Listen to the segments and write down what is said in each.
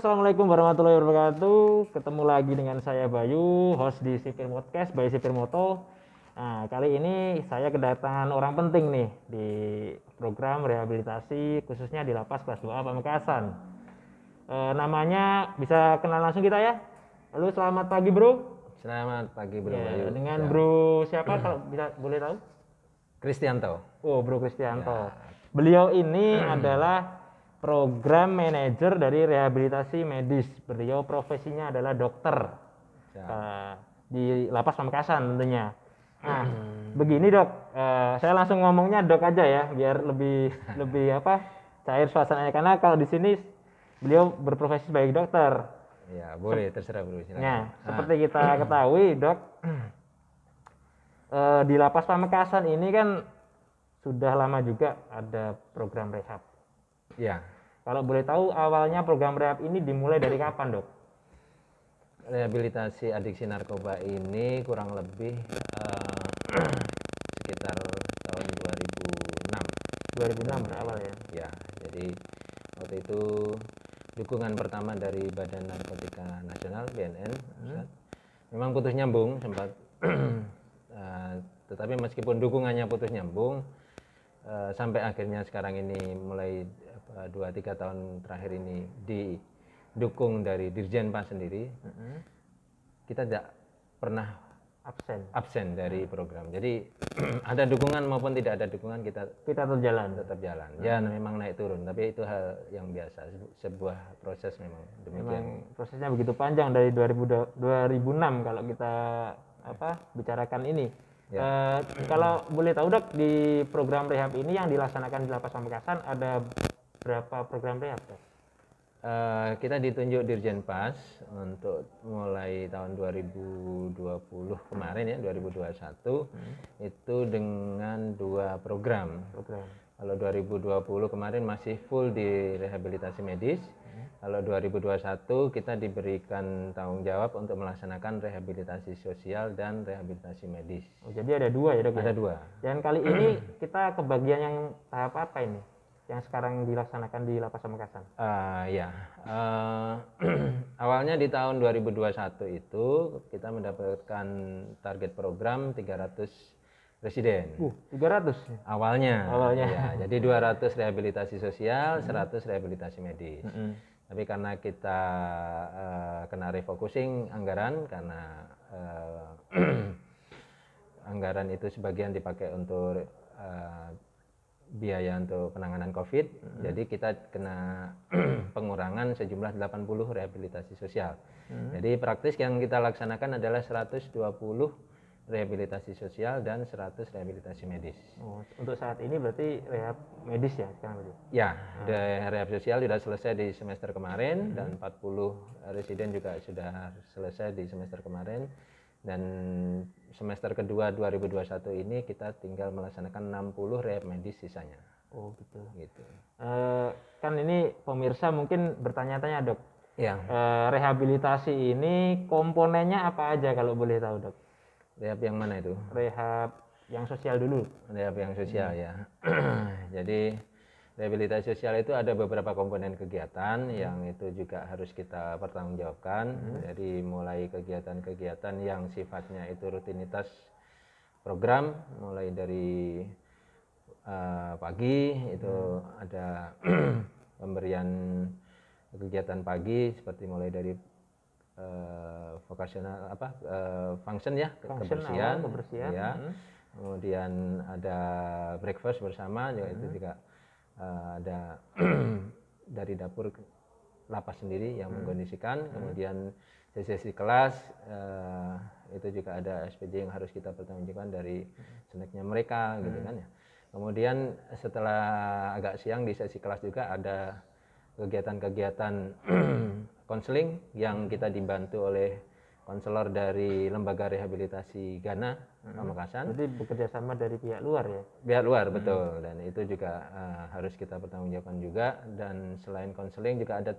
Assalamualaikum warahmatullahi wabarakatuh. Ketemu lagi dengan saya Bayu, host di Sipir Podcast by Sipir Moto. Nah, kali ini saya kedatangan orang penting nih di program rehabilitasi khususnya di Lapas Kelas 2A Pamekasan. Namanya bisa kenal langsung kita ya. Halo, selamat pagi bro. Selamat pagi Bro Ya, Bayu. dengan bro siapa kalau bisa boleh tahu? Kristianto. Oh, Bro Kristianto. Ya. Beliau ini adalah program manajer dari rehabilitasi medis. Beliau profesinya adalah dokter di Lapas Pamekasan tentunya. Nah, begini dok, saya langsung ngomongnya dok aja ya, biar lebih cair suasananya. Karena kalau di sini beliau berprofesi sebagai dokter. Ya boleh, terserah Bro. Silakan. Nah, seperti kita ketahui dok, di Lapas Pamekasan ini kan sudah lama juga ada program rehab. Ya. Kalau boleh tahu awalnya program rehab ini dimulai dari kapan dok? Rehabilitasi adiksi narkoba ini kurang lebih sekitar tahun 2006. 2006 berawal ya? Ya, jadi waktu itu dukungan pertama dari Badan Narkotika Nasional (BNN) Pusat. Memang putus nyambung sempat, tetapi meskipun dukungannya putus nyambung, sampai akhirnya sekarang ini mulai 2-3 tahun terakhir ini didukung dari Dirjen Pas sendiri, kita tidak pernah absen dari program. Jadi ada dukungan maupun tidak ada dukungan kita tetap jalan. Ya memang naik turun, tapi itu hal yang biasa, sebuah proses memang demikian. Memang prosesnya begitu panjang dari 2006 kalau kita bicarakan ini. Ya. Kalau boleh tahu dok, di program rehab ini yang dilaksanakan di Lapas Pamekasan ada berapa program rehab dok? Kita ditunjuk Dirjen Pas untuk mulai tahun 2020 kemarin ya, 2021 itu dengan 2 program. Kalau 2020 kemarin masih full di rehabilitasi medis. Kalau 2021 kita diberikan tanggung jawab untuk melaksanakan rehabilitasi sosial dan rehabilitasi medis. Oh, jadi ada 2 ya dok? Ada ya? 2. Dan kali ini kita ke bagian yang tahap apa ini? Yang sekarang dilaksanakan di Lapas Pamekasan? Awalnya di tahun 2021 itu kita mendapatkan target program 300 residen. 300? Awalnya. Ya, jadi 200 rehabilitasi sosial, 100 rehabilitasi medis. Tapi karena kita kena refocusing anggaran, karena anggaran itu sebagian dipakai untuk biaya untuk penanganan COVID, jadi kita kena pengurangan sejumlah 80 rehabilitasi sosial. Jadi praktis yang kita laksanakan adalah 120 rehabilitasi sosial dan 100 rehabilitasi medis. Oh, untuk saat ini berarti rehab medis ya sekarang berarti? Ya, rehab sosial sudah selesai di semester kemarin dan 40 residen juga sudah selesai di semester kemarin. Dan semester kedua 2021 ini kita tinggal melaksanakan 60 rehab medis sisanya. Oh gitu. Kan ini pemirsa mungkin bertanya-tanya dok. Ya. Rehabilitasi ini komponennya apa aja kalau boleh tahu dok? Rehab yang mana itu? Rehab yang sosial dulu. Rehab yang sosial ya. Jadi rehabilitasi sosial itu ada beberapa komponen kegiatan yang itu juga harus kita pertanggungjawabkan. Jadi mulai kegiatan-kegiatan yang sifatnya itu rutinitas program, mulai dari pagi itu ada pemberian kegiatan pagi seperti mulai dari vokasional function ya, kebersihan ya. Kemudian ada breakfast bersama juga, itu juga ada dari dapur lapas sendiri yang mengkondisikan. Kemudian sesi kelas itu juga ada SPJ yang harus kita pertanggungjawabkan dari snacknya mereka gitu kan ya. Kemudian setelah agak siang di sesi kelas juga ada kegiatan-kegiatan konseling yang kita dibantu oleh konselor dari Lembaga Rehabilitasi Ghana Pamekasan. Jadi bekerja sama dari pihak luar ya? Pihak luar, betul. Dan itu juga harus kita pertanggungjawabkan juga. Dan selain konseling juga ada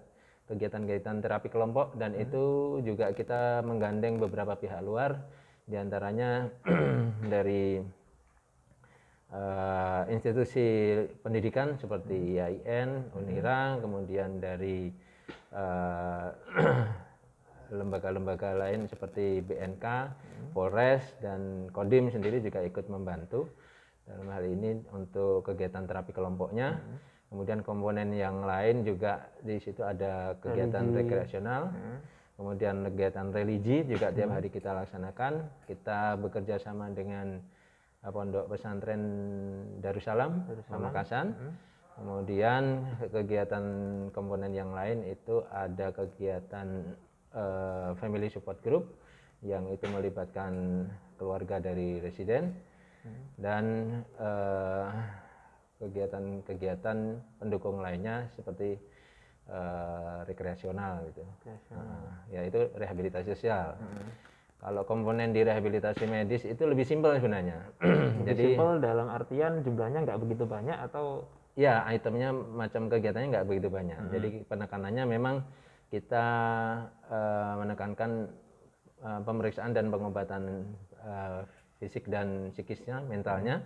kegiatan-kegiatan terapi kelompok, dan itu juga kita menggandeng beberapa pihak luar, diantaranya dari institusi pendidikan seperti IAIN, UNIRA, kemudian dari eh, lembaga-lembaga lain seperti BNK, Polres, dan Kodim sendiri juga ikut membantu dalam hal ini untuk kegiatan terapi kelompoknya. Kemudian komponen yang lain juga di situ ada kegiatan rekreasional, kemudian kegiatan religi juga tiap hari kita laksanakan. Kita bekerja sama dengan Pondok Pesantren Darussalam Pamekasan. Kemudian kegiatan komponen yang lain itu ada kegiatan family support group yang itu melibatkan keluarga dari residen dan kegiatan-kegiatan pendukung lainnya seperti rekreasional gitu. Yaitu rehabilitasi sosial. Kalau komponen di rehabilitasi medis itu lebih simpel sebenarnya. Jadi simpel dalam artian jumlahnya nggak begitu banyak atau? Ya, itemnya macam kegiatannya nggak begitu banyak. Jadi penekanannya memang kita menekankan pemeriksaan dan pengobatan fisik dan psikisnya, mentalnya,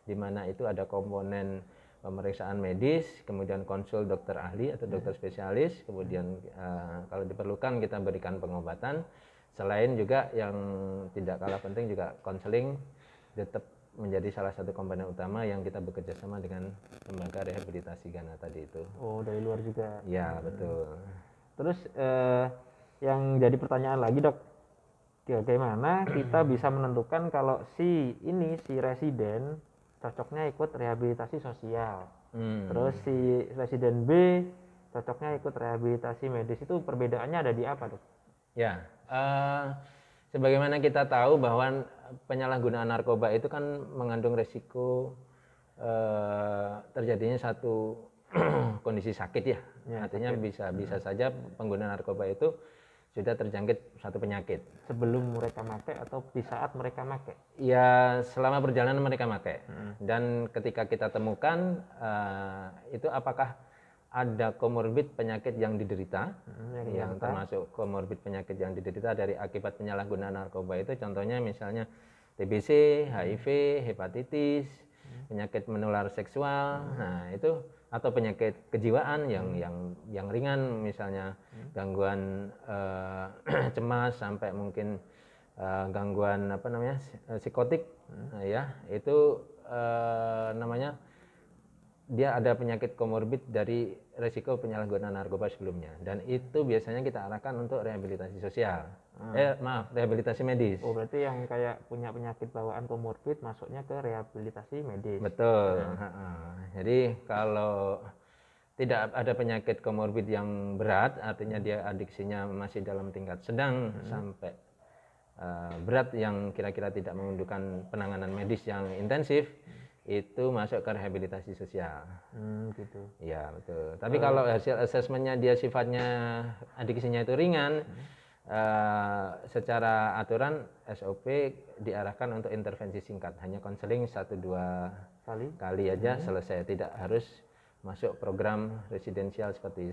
di mana itu ada komponen pemeriksaan medis, kemudian konsul dokter ahli atau dokter spesialis, kemudian kalau diperlukan kita berikan pengobatan. Selain juga yang tidak kalah penting juga konseling tetap menjadi salah satu komponen utama yang kita bekerja sama dengan lembaga rehabilitasi Ghana tadi itu. Oh, dari luar juga. Ya, betul. Terus yang jadi pertanyaan lagi, Dok, bagaimana kita bisa menentukan kalau si residen cocoknya ikut rehabilitasi sosial, terus si residen B cocoknya ikut rehabilitasi medis, itu perbedaannya ada di apa, Dok? Ya, sebagaimana kita tahu bahwa penyalahgunaan narkoba itu kan mengandung resiko terjadinya satu kondisi sakit ya. Artinya sakit. bisa saja pengguna narkoba itu sudah terjangkit satu penyakit. Sebelum mereka pakai atau di saat mereka pakai? Ya, selama perjalanan mereka pakai. Dan ketika kita temukan itu apakah ada komorbid penyakit yang diderita, yang termasuk komorbid penyakit yang diderita dari akibat penyalahgunaan narkoba itu, contohnya misalnya TBC, HIV, hepatitis, penyakit menular seksual, nah itu, atau penyakit kejiwaan yang ringan, misalnya gangguan cemas sampai mungkin gangguan psikotik, ya itu namanya dia ada penyakit komorbid dari resiko penyalahgunaan narkoba sebelumnya, dan itu biasanya kita arahkan untuk rehabilitasi sosial. Rehabilitasi medis. Oh, berarti yang kayak punya penyakit bawaan komorbid masuknya ke rehabilitasi medis. Betul. Jadi kalau tidak ada penyakit komorbid yang berat, artinya dia adiksinya masih dalam tingkat sedang sampai berat yang kira-kira tidak membutuhkan penanganan medis yang intensif, itu masuk ke rehabilitasi sosial. Gitu. Ya, betul. Tapi kalau hasil asesmennya dia sifatnya adiksinya itu ringan, secara aturan SOP diarahkan untuk intervensi singkat, hanya konseling 1-2 kali aja selesai, tidak harus masuk program residensial seperti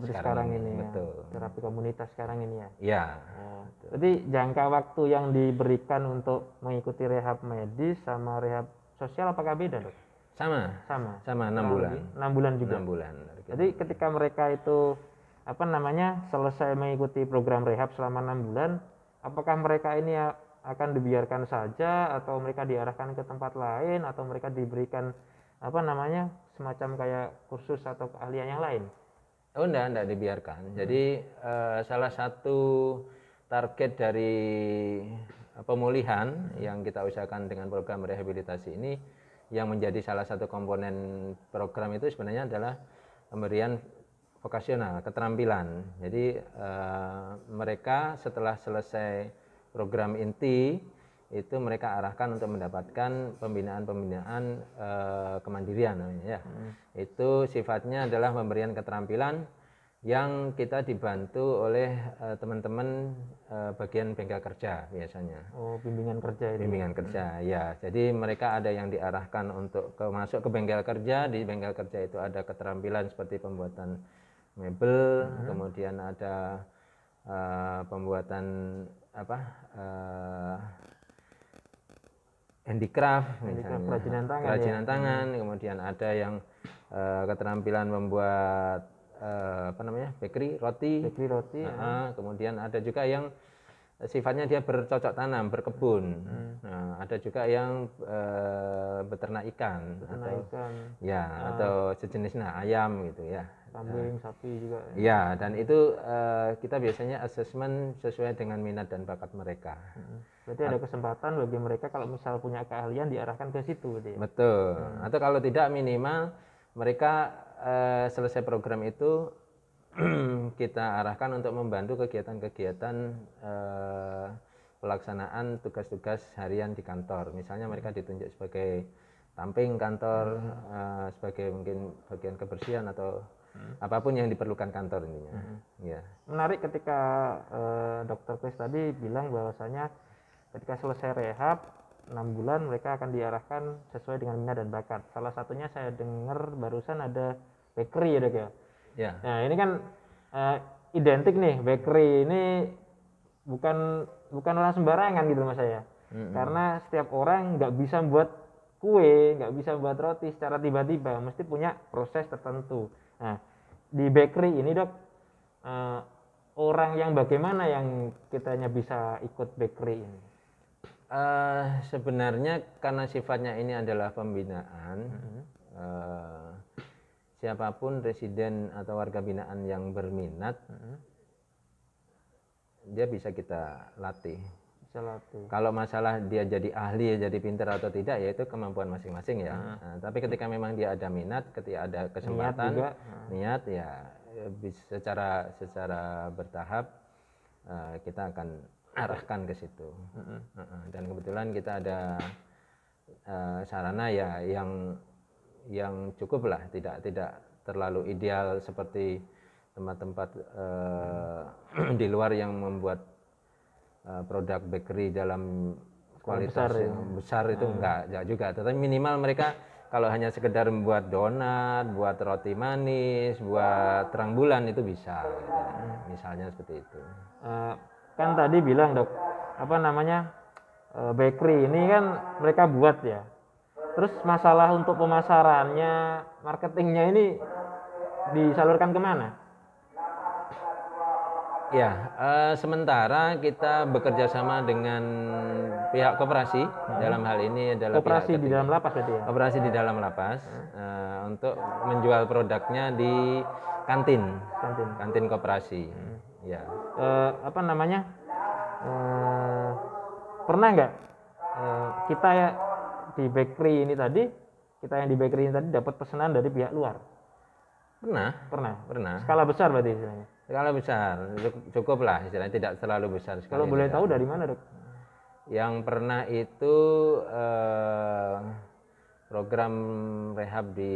sekarang ini. Betul. Terapi komunitas sekarang ini ya. Ya. Jadi jangka waktu yang diberikan untuk mengikuti rehab medis sama rehab sosial apakah beda, Dok? Sama 6 bulan. 6 bulan juga. 6 bulan. Jadi ketika mereka itu selesai mengikuti program rehab selama 6 bulan, apakah mereka ini akan dibiarkan saja atau mereka diarahkan ke tempat lain atau mereka diberikan semacam kayak kursus atau keahlian yang lain? Oh, enggak dibiarkan. Jadi salah satu target dari pemulihan yang kita usahakan dengan program rehabilitasi ini, yang menjadi salah satu komponen program itu sebenarnya adalah pemberian vokasional, keterampilan. Jadi mereka setelah selesai program inti itu mereka arahkan untuk mendapatkan pembinaan kemandirian namanya ya. Itu sifatnya adalah pemberian keterampilan yang kita dibantu oleh teman-teman bagian bengkel kerja biasanya. Oh, bimbingan kerja itu. Bimbingan kerja, ya. Jadi mereka ada yang diarahkan untuk masuk ke bengkel kerja. Di bengkel kerja itu ada keterampilan seperti pembuatan mebel, kemudian ada pembuatan handicraft, misalnya kerajinan tangan, kemudian ada yang keterampilan membuat bakery roti. Kemudian ada juga yang sifatnya dia bercocok tanam, berkebun. Nah, ada juga yang beternak ikan atau sejenisnya ayam gitu ya. Kambing, sapi juga. Ya, dan itu kita biasanya assessment sesuai dengan minat dan bakat mereka. Berarti ada kesempatan bagi mereka kalau misal punya keahlian diarahkan ke situ, gitu ya? Betul. Atau kalau tidak minimal mereka selesai program itu kita arahkan untuk membantu kegiatan-kegiatan pelaksanaan tugas-tugas harian di kantor. Misalnya mereka ditunjuk sebagai tamping kantor, sebagai mungkin bagian kebersihan atau apapun yang diperlukan kantor intinya. Ya. Menarik ketika Dr. Chris tadi bilang bahwasanya ketika selesai rehab 6 bulan mereka akan diarahkan sesuai dengan minat dan bakat. Salah satunya saya dengar barusan ada bakery ya Dok ya. Ya. Nah ini kan identik nih, bakery ini bukan orang sembarangan gitu mas saya. Karena setiap orang nggak bisa buat kue, nggak bisa buat roti secara tiba-tiba, mesti punya proses tertentu. Nah di bakery ini Dok, orang yang bagaimana yang kitanya bisa ikut bakery ini? Sebenarnya karena sifatnya ini adalah pembinaan, siapapun residen atau warga binaan yang berminat, dia bisa kita latih. Kalau masalah dia jadi ahli, jadi pintar atau tidak, ya itu kemampuan masing-masing ya. Nah, tapi ketika memang dia ada minat, ketika ada kesempatan, niat ya secara bertahap kita akan arahkan ke situ. Dan kebetulan kita ada sarana ya yang cukup lah, tidak terlalu ideal seperti tempat-tempat di luar yang membuat produk bakery dalam kualitas yang besar itu enggak juga. Tetapi minimal mereka kalau hanya sekedar membuat donat, buat roti manis, buat terang bulan itu bisa. Misalnya seperti itu. Kan tadi bilang Dok, bakery ini kan mereka buat ya. Terus masalah untuk pemasarannya, marketingnya ini disalurkan kemana? Ya, sementara kita bekerja sama dengan pihak koperasi. Dalam hal ini adalah koperasi pihak di dalam lapas berarti ya? Koperasi di dalam lapas untuk menjual produknya di kantin koperasi. Ya. Pernah nggak kita ya di bakery ini tadi, dapat pesanan dari pihak luar? Pernah. Skala besar berarti istilahnya? Skala besar, cukup lah istilahnya, tidak terlalu besar. Kalau boleh tahu dari mana Dok? Yang pernah itu program rehab di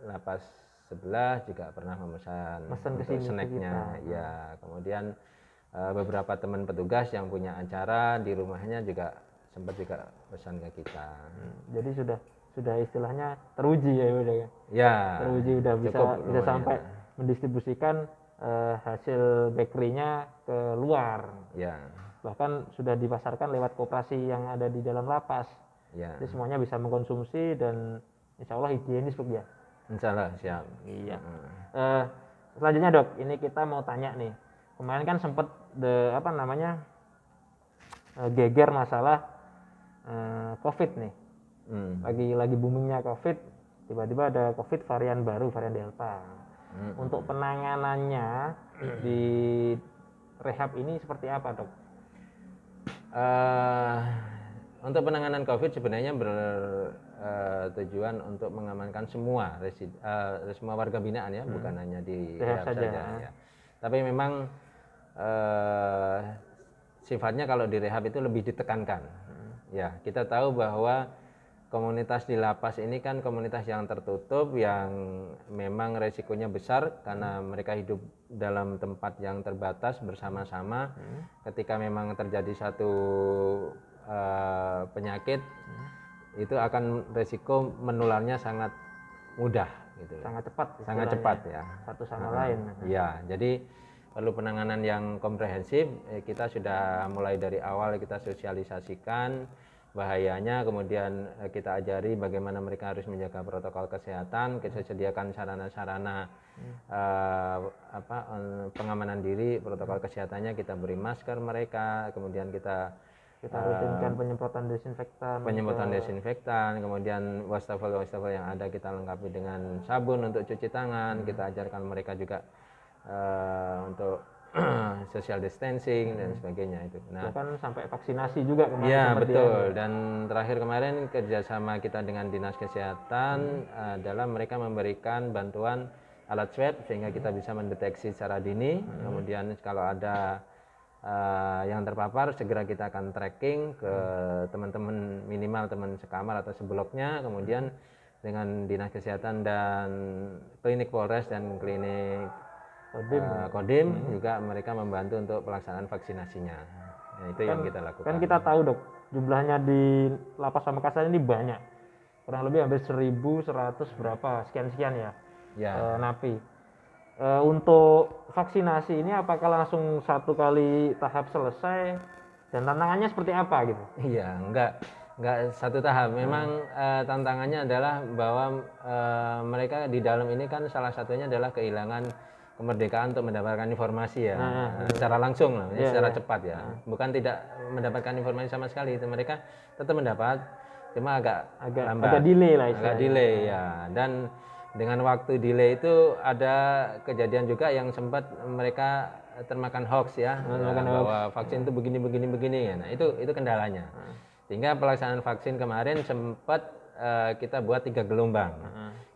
lapas sebelah juga pernah memesan untuk snacknya. Ya, kemudian beberapa teman petugas yang punya acara di rumahnya juga sempat juga pesan ke kita. Jadi sudah istilahnya teruji ya udah ya. Ya. Teruji udah bisa sampai mendistribusikan hasil bakery-nya ke luar. Ya. Bahkan sudah dipasarkan lewat koperasi yang ada di dalam lapas. Ya. Jadi semuanya bisa mengkonsumsi dan insya Allah higienis Dok ya. Insya Allah siap. Iya. Selanjutnya Dok, ini kita mau tanya nih. Kemarin kan sempat geger masalah COVID nih. Lagi boomingnya COVID, tiba-tiba ada COVID varian baru, varian Delta. Untuk penanganannya di rehab ini seperti apa Dok? Untuk penanganan COVID sebenarnya bertujuan untuk mengamankan semua warga binaan ya, bukan hanya di rehab saja. Ya. Tapi memang sifatnya kalau di rehab itu lebih ditekankan. Ya, kita tahu bahwa komunitas di lapas ini kan komunitas yang tertutup, yang memang resikonya besar karena mereka hidup dalam tempat yang terbatas bersama-sama. Ketika memang terjadi satu penyakit, itu akan resiko menularnya sangat mudah gitu. Sangat cepat ya. Satu sama lain. Ya, jadi perlu penanganan yang komprehensif. Kita sudah mulai dari awal kita sosialisasikan bahayanya, kemudian kita ajari bagaimana mereka harus menjaga protokol kesehatan, kita sediakan sarana-sarana pengamanan diri, protokol kesehatannya kita beri masker mereka, kemudian kita rutinkan penyemprotan desinfektan, kemudian wastafel yang ada kita lengkapi dengan sabun untuk cuci tangan, kita ajarkan mereka juga untuk social distancing dan sebagainya itu. Nah, kan sampai vaksinasi juga kemarin. Ya betul. Dan terakhir kemarin kerjasama kita dengan Dinas Kesehatan adalah mereka memberikan bantuan alat swab sehingga kita bisa mendeteksi secara dini. Kemudian kalau ada yang terpapar segera kita akan tracking ke teman-teman, minimal teman sekamar atau sebloknya. Kemudian dengan Dinas Kesehatan dan klinik Polres dan klinik Kodim juga mereka membantu untuk pelaksanaan vaksinasinya. Nah, itu yang kita lakukan. Kan kita tahu dok, jumlahnya di Lapas Pamekasan ini banyak, kurang lebih hampir 1.100 berapa sekian ya, napi. Untuk vaksinasi ini apakah langsung satu kali tahap selesai dan tantangannya seperti apa gitu? Iya, enggak satu tahap. Memang tantangannya adalah bahwa mereka di dalam ini kan salah satunya adalah kehilangan kemerdekaan untuk mendapatkan informasi ya, secara langsung lah, secara cepat ya. Bukan tidak mendapatkan informasi sama sekali, itu mereka tetap mendapat, cuma agak lambat, agak delay lah istilahnya. Agak delay ya. Dan dengan waktu delay itu ada kejadian juga yang sempat mereka termakan hoax ya, bahwa vaksin itu begini ya. Nah itu kendalanya. Sehingga pelaksanaan vaksin kemarin sempat kita buat 3 gelombang.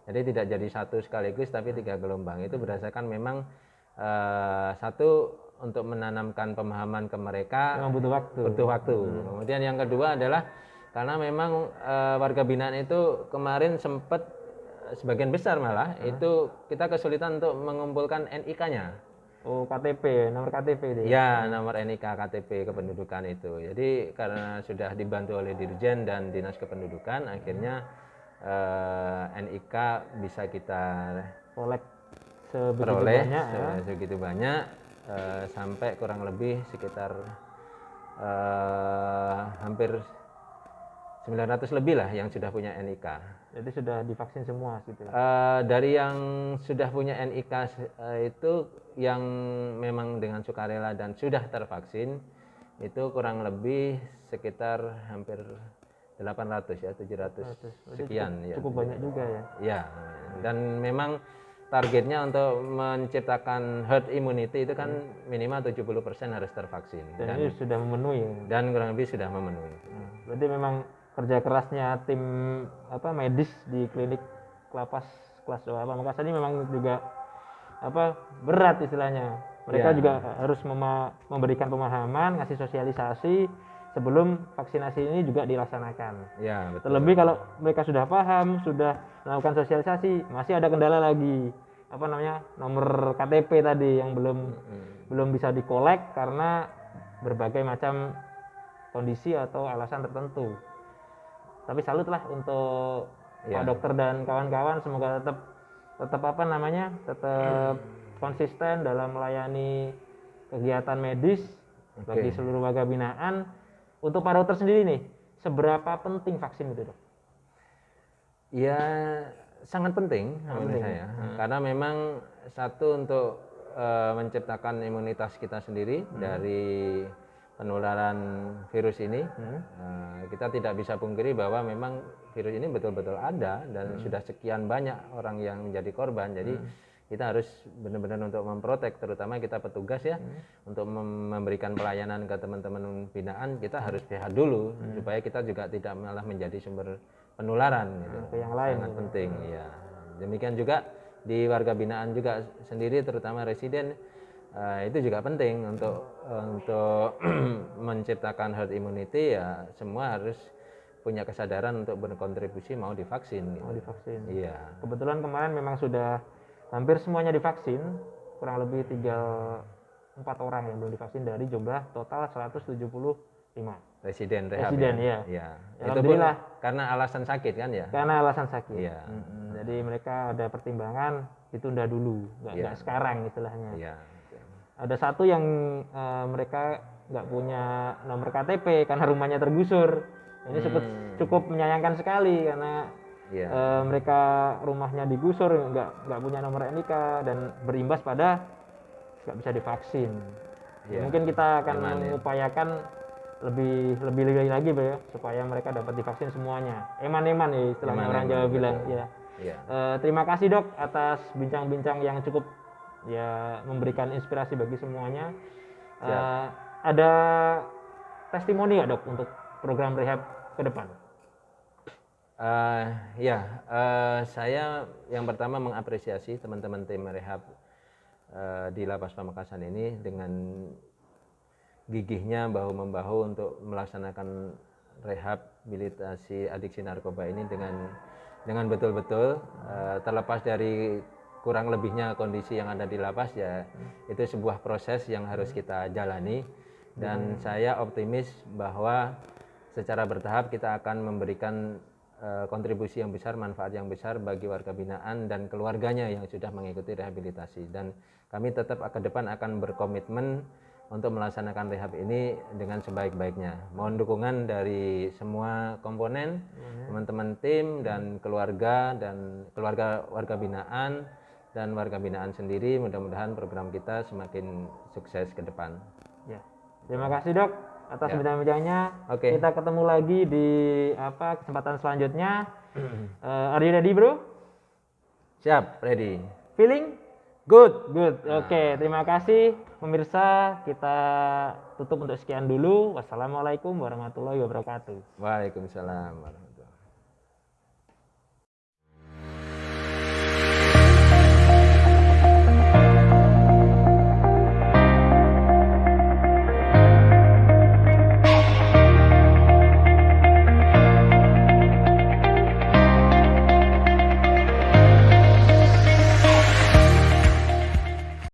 Jadi tidak jadi satu sekaligus tapi 3 gelombang. Itu berdasarkan memang satu untuk menanamkan pemahaman ke mereka memang butuh waktu. Kemudian yang kedua adalah karena memang warga binaan itu kemarin sempat sebagian besar malah itu kita kesulitan untuk mengumpulkan NIK-nya. Oh, KTP, nomor KTP itu. Ya, nomor NIK KTP kependudukan itu. Jadi karena sudah dibantu oleh Dirjen dan Dinas Kependudukan, akhirnya NIK bisa kita sebegitu banyak sampai kurang lebih sekitar hampir 900 lebih lah yang sudah punya NIK. Jadi sudah divaksin semua gitu. Dari yang sudah punya NIK itu yang memang dengan sukarela dan sudah tervaksin itu kurang lebih sekitar hampir 800 ya, 700 sekian ya. Cukup banyak juga ya. Ya, dan memang targetnya untuk menciptakan herd immunity itu kan minimal 70% harus tervaksin. Dan ini sudah memenuhi. Dan kurang lebih sudah memenuhi. Berarti memang kerja kerasnya tim medis di klinik Lapas kelas 2 Pamekasan ini memang juga berat istilahnya. Mereka juga harus memberikan pemahaman, ngasih sosialisasi sebelum vaksinasi ini juga dilaksanakan. Ya, betul. Terlebih kalau mereka sudah paham, sudah melakukan sosialisasi, masih ada kendala lagi. Nomor KTP tadi yang belum bisa dikolek karena berbagai macam kondisi atau alasan tertentu. Tapi salut lah untuk Pak Dokter dan kawan-kawan, semoga tetap konsisten dalam melayani kegiatan medis bagi seluruh warga binaan. Untuk Pak Dokter sendiri nih, seberapa penting vaksin itu, Dok? Ya, sangat penting menurut saya. Karena memang satu untuk menciptakan imunitas kita sendiri dari penularan virus ini. Kita tidak bisa pungkiri bahwa memang virus ini betul-betul ada dan sudah sekian banyak orang yang menjadi korban. Jadi kita harus benar-benar untuk memprotek, terutama kita petugas ya, untuk memberikan pelayanan ke teman-teman binaan, kita harus sehat dulu supaya kita juga tidak malah menjadi sumber penularan gitu. Ke yang lain sangat penting ya. Demikian juga di warga binaan juga sendiri, terutama residen, itu juga penting untuk menciptakan herd immunity ya. Semua harus punya kesadaran untuk berkontribusi mau divaksin. Gitu. Mau divaksin. Iya. Kebetulan kemarin memang sudah hampir semuanya divaksin, kurang lebih 3-4 orang yang belum divaksin dari jumlah total 175 residen rehab. Ya. Itu pun karena alasan sakit kan ya? Karena alasan sakit. Iya. Jadi mereka ada pertimbangan ditunda dulu, nggak sekarang istilahnya. Iya. Ada satu yang mereka nggak punya nomor KTP karena rumahnya tergusur. Ini cukup menyayangkan sekali karena mereka rumahnya digusur, nggak punya nomor NIK dan berimbas pada nggak bisa divaksin. Mungkin kita akan mengupayakan lebih lagi ya supaya mereka dapat divaksin semuanya. Eman-eman ya istilahnya orang Jawa bilang ya. Terima kasih Dok atas bincang-bincang yang cukup ya memberikan inspirasi bagi semuanya. Ada testimoni nggak Dok untuk program rehab ke depan? Saya yang pertama mengapresiasi teman-teman tim rehab di Lapas Pamekasan ini dengan gigihnya bahu-membahu untuk melaksanakan rehabilitasi adiksi narkoba ini dengan betul-betul terlepas dari kurang lebihnya kondisi yang ada di lapas ya itu sebuah proses yang harus kita jalani dan saya optimis bahwa secara bertahap kita akan memberikan kontribusi yang besar, manfaat yang besar bagi warga binaan dan keluarganya yang sudah mengikuti rehabilitasi dan kami tetap ke depan akan berkomitmen untuk melaksanakan rehab ini dengan sebaik-baiknya. Mohon dukungan dari semua komponen, teman-teman tim dan keluarga warga binaan dan warga binaan sendiri. Mudah-mudahan program kita semakin sukses ke depan. Ya. Terima kasih Dok atas bincang-bincangnya. Kita ketemu lagi di kesempatan selanjutnya. Are you ready, bro? Siap, ready. Feeling? Good. Oke, terima kasih pemirsa. Kita tutup untuk sekian dulu. Wassalamualaikum warahmatullahi wabarakatuh. Waalaikumsalam warahmatullahi wabarakatuh.